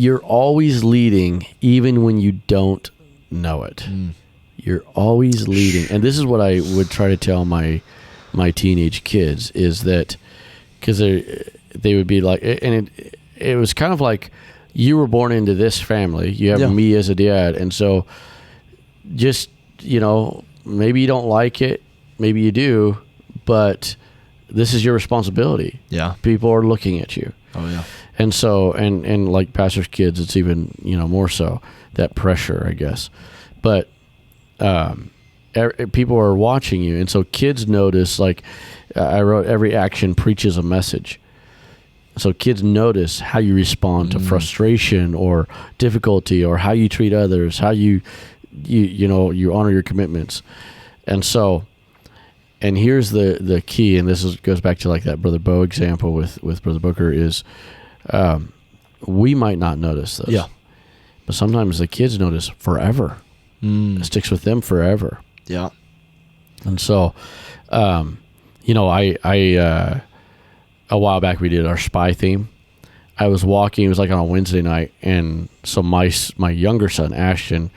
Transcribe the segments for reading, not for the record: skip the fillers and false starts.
you're always leading even when you don't know it. You're always leading. And this is what I would try to tell my teenage kids, is that, because they would be like, and it was kind of like, you were born into this family. You have me as a dad. And so just, maybe you don't like it, maybe you do, but this is your responsibility. Yeah. People are looking at you. Oh, yeah. And so, and like pastors' kids, it's even, more so, that pressure, I guess. But people are watching you. And so kids notice, like I wrote, every action preaches a message. So kids notice how you respond to frustration or difficulty, or how you treat others, how you honor your commitments. And so, and here's the key, and this goes back to like that Brother Bo example with Brother Booker, is we might not notice this. Yeah. But sometimes the kids notice forever. It sticks with them forever. Yeah. And so, a while back we did our spy theme. I was walking, it was like on a Wednesday night, and so my younger son, Ashton,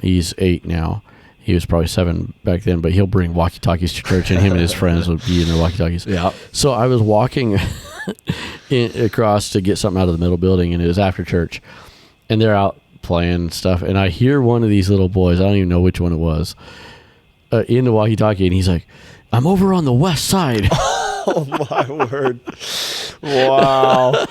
he's 8 now. He was probably 7 back then, but he'll bring walkie-talkies to church, and him and his friends would be in their walkie-talkies. Yeah. So I was walking across to get something out of the middle building, and it was after church, and they're out playing stuff, and I hear one of these little boys, I don't even know which one it was, in the walkie-talkie, and he's like, "I'm over on the west side." Oh, my word. Wow.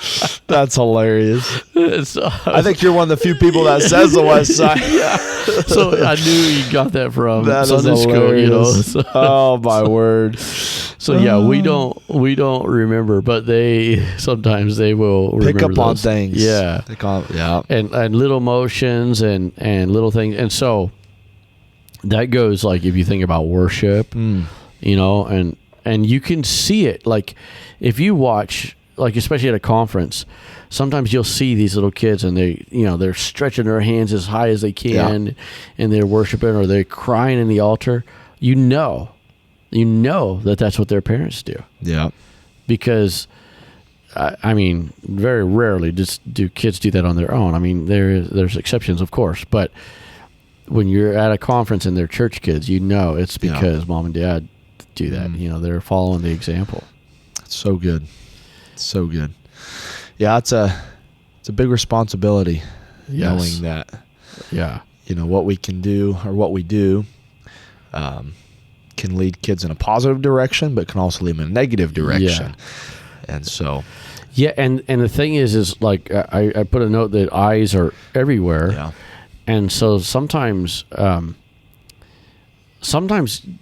That's hilarious. I think you're one of the few people that says the west side. Yeah. So I knew you got that from that Sunday school, So. Oh, my word. So yeah, we don't remember, but sometimes they will pick up on those things. Yeah. And little motions and little things. And so that goes, like, if you think about worship, and you can see it, like if you watch, like especially at a conference, sometimes you'll see these little kids and they're stretching their hands as high as they can, and they're worshiping, or they're crying in the altar. You know that's what their parents do. Yeah. Because I mean, very rarely do kids do that on their own. I mean, there's exceptions, of course, but when you're at a conference and they're church kids, it's because mom and dad do that. They're following the example. So good. So good. Yeah, it's a big responsibility, knowing that what we can do, or what we do, can lead kids in a positive direction, but can also lead them in a negative direction. And so and the thing is like I put a note that eyes are everywhere. And so sometimes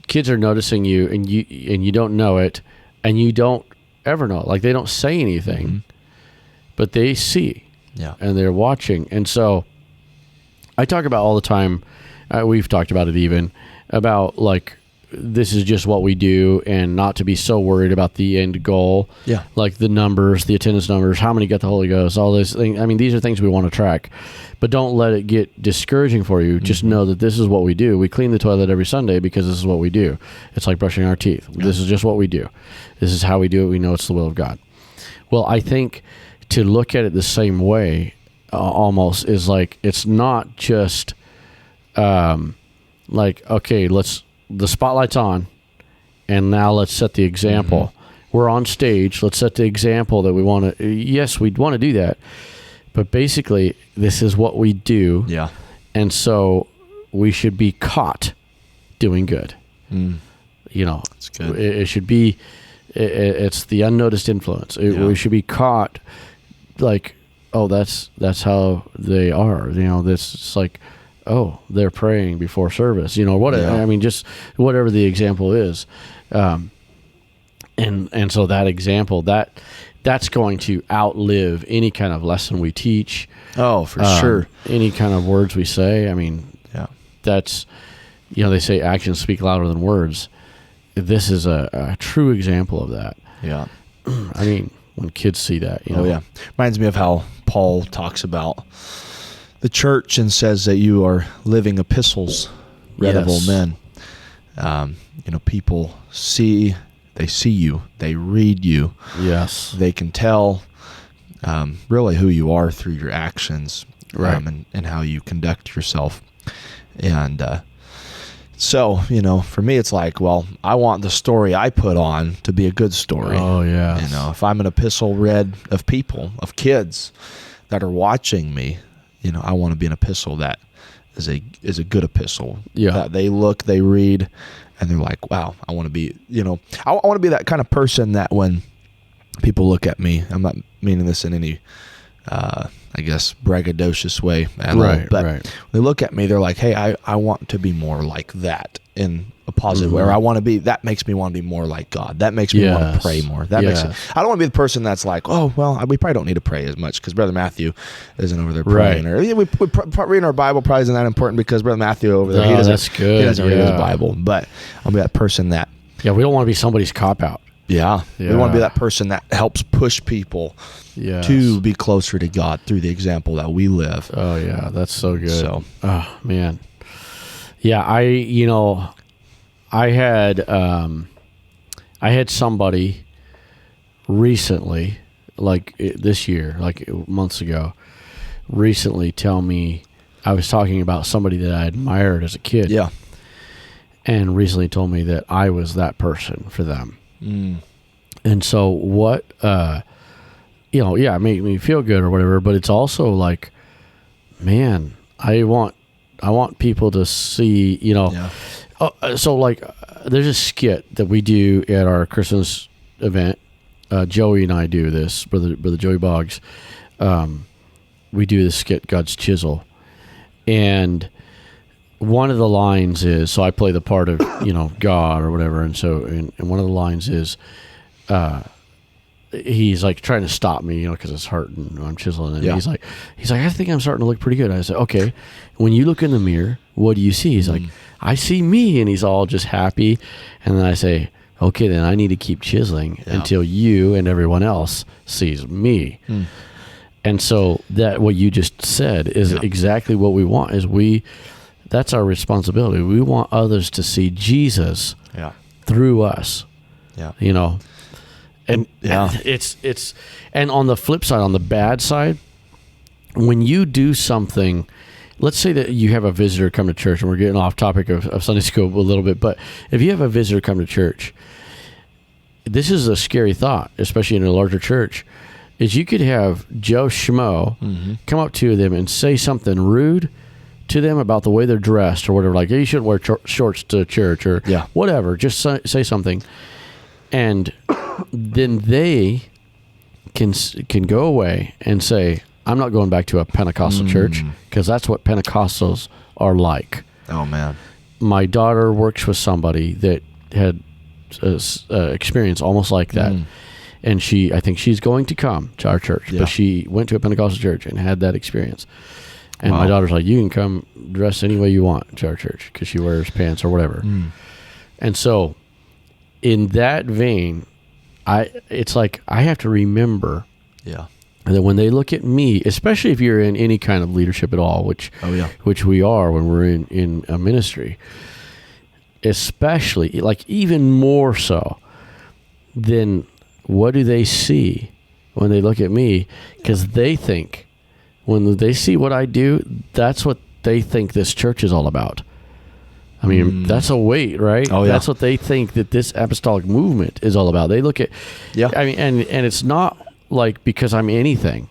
kids are noticing you, and you don't know it, and you don't ever know it. Like, they don't say anything, but they see, and they're watching. And so I talk about all the time, we've talked about it even, about like, this is just what we do, and not to be so worried about the end goal. Yeah. Like the numbers, the attendance numbers, how many got the Holy Ghost, all those things. I mean, these are things we want to track, but don't let it get discouraging for you. Just know that this is what we do. We clean the toilet every Sunday because this is what we do. It's like brushing our teeth. Yeah. This is just what we do. This is how we do it. We know it's the will of God. Well, I think to look at it the same way almost is like, it's not just like, okay, the spotlight's on, and now let's set the example. We're on stage. Let's set the example that we want to. Yes, we'd want to do that, but basically, this is what we do. Yeah, and so we should be caught doing good. It's good. It should be. It's the unnoticed influence. We should be caught, like, oh, that's how they are. This is like, oh, they're praying before service, whatever. I mean, just whatever the example is. And so that example, that's going to outlive any kind of lesson we teach. Oh, for sure. Any kind of words we say. I mean, that's, they say actions speak louder than words. This is a true example of that. Yeah. I mean, when kids see that, Oh, yeah. Reminds me of how Paul talks about the church and says that you are living epistles read of all men. People see you, they read you. Yes. They can tell really who you are through your actions, right. And how you conduct yourself. And so, for me, it's like, well, I want the story I put on to be a good story. Oh, yeah. If I'm an epistle read of people, of kids that are watching me, I want to be an epistle that is a good epistle. Yeah. That they look, they read, and they're like, wow, I want to be, I want to be that kind of person that when people look at me, I'm not meaning this in any, I guess, braggadocious way at all. But when they look at me, they're like, hey, I want to be more like that in a positive way. Or I want to be, that makes me want to be more like God. That makes me want to pray more. That makes it, I don't want to be the person that's like, oh, well, we probably don't need to pray as much because Brother Matthew isn't over there praying. Or reading our Bible probably isn't that important because Brother Matthew over there, he doesn't read his Bible. But I'll be that person that. Yeah, we don't want to be somebody's cop-out. Yeah. We want to be that person that helps push people to be closer to God through the example that we live. Oh, yeah. That's so good. So, oh, man. Yeah, I had somebody recently, like this year, like months ago, recently tell me, I was talking about somebody that I admired as a kid. Yeah. And recently told me that I was that person for them. And so what, it made me feel good or whatever, but it's also like, man, I want people to see, so like there's a skit that we do at our Christmas event. Joey and I do this, brother Joey Boggs. We do this skit, God's Chisel. And one of the lines is, so I play the part of, God or whatever. And so, and one of the lines is, he's like trying to stop me, because it's hurting. I'm chiseling it. Yeah. He's like, I think I'm starting to look pretty good. I said, okay, when you look in the mirror, what do you see? He's like, I see me. And he's all just happy. And then I say, okay, then I need to keep chiseling until you and everyone else sees me. And so that what you just said is exactly what we want. That's our responsibility. We want others to see Jesus through us. Yeah. And it's and on the flip side, on the bad side, when you do something, let's say that you have a visitor come to church, and we're getting off topic of Sunday school a little bit, but if you have a visitor come to church, this is a scary thought, especially in a larger church, is you could have Joe Schmo come up to them and say something rude to them about the way they're dressed or whatever, like, hey, you shouldn't wear shorts to church or whatever, just say something. And then they can go away and say, I'm not going back to a Pentecostal church, because that's what Pentecostals are like. Oh, man. My daughter works with somebody that had experience almost like that. And I think she's going to come to our church, but she went to a Pentecostal church and had that experience. And my daughter's like, you can come dress any way you want to our church, because she wears pants or whatever. And so in that vein, it's like I have to remember that when they look at me, especially if you're in any kind of leadership at all, which we are when we're in a ministry, especially, like even more so, then what do they see when they look at me? Because they think, when they see what I do, that's what they think this church is all about. I mean, that's a weight, right? Oh, yeah. That's what they think that this apostolic movement is all about. They look at, I mean, and it's not like because I'm anything,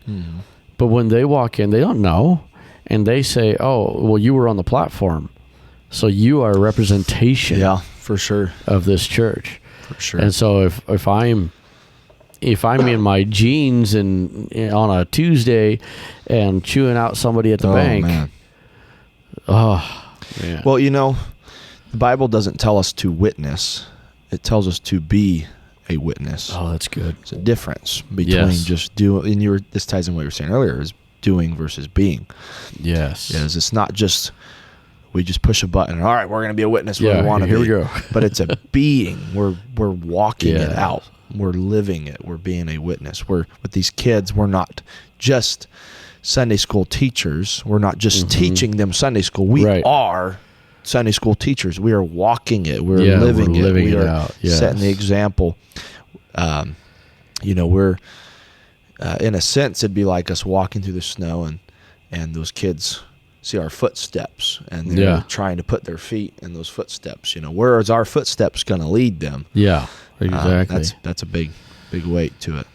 but when they walk in, they don't know, and they say, "Oh, well, you were on the platform, so you are a representation, for sure, of this church, for sure." And so if I'm in my jeans and on a Tuesday and chewing out somebody at the bank, man. Well, the Bible doesn't tell us to witness; it tells us to be a witness. Oh, that's good. It's a difference between just doing. And this ties in what you were saying earlier: is doing versus being. Yes. It's not just we just push a button and all right, we're going to be a witness. Where we want to be. Here we go. But it's a being. We're walking it out. We're living it. We're being a witness. We're with these kids. We're not just Sunday school teachers. We're not just teaching them Sunday school. We are Sunday school teachers. We are walking it. We're living it. We are out. Setting the example. We're in a sense, it'd be like us walking through the snow and those kids see our footsteps and they're trying to put their feet in those footsteps. Where is our footsteps going to lead them? Yeah, exactly. That's a big weight to it.